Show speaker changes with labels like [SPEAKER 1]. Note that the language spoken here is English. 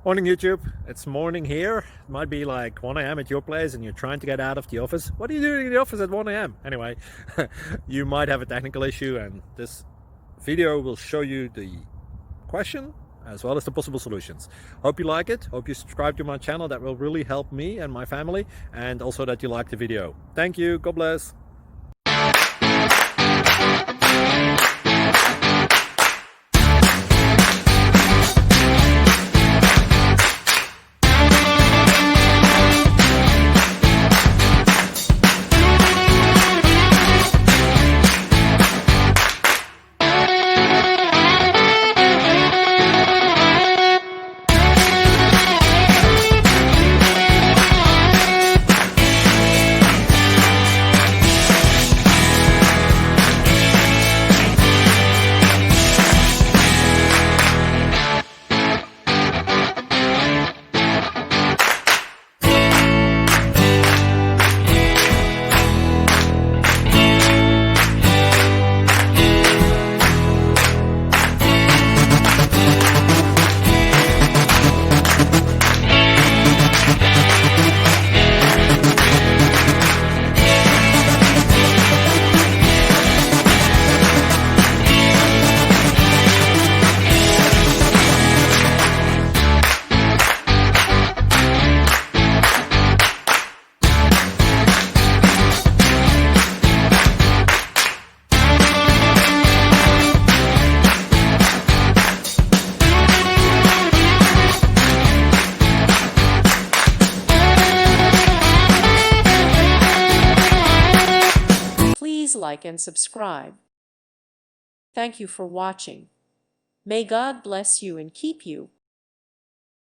[SPEAKER 1] Morning YouTube, it's morning here. It might be like 1 a.m. at your place and you're trying to get out of the office. What are you doing in the office at 1 a.m.? Anyway, you might have a technical issue and this video will show you the question as well as the possible solutions. Hope you like it, hope you subscribe to my channel. That will really help me and my family, and also that you like the video. Thank you, God bless.
[SPEAKER 2] Please like and subscribe. Thank you for watching. May God bless you and keep you.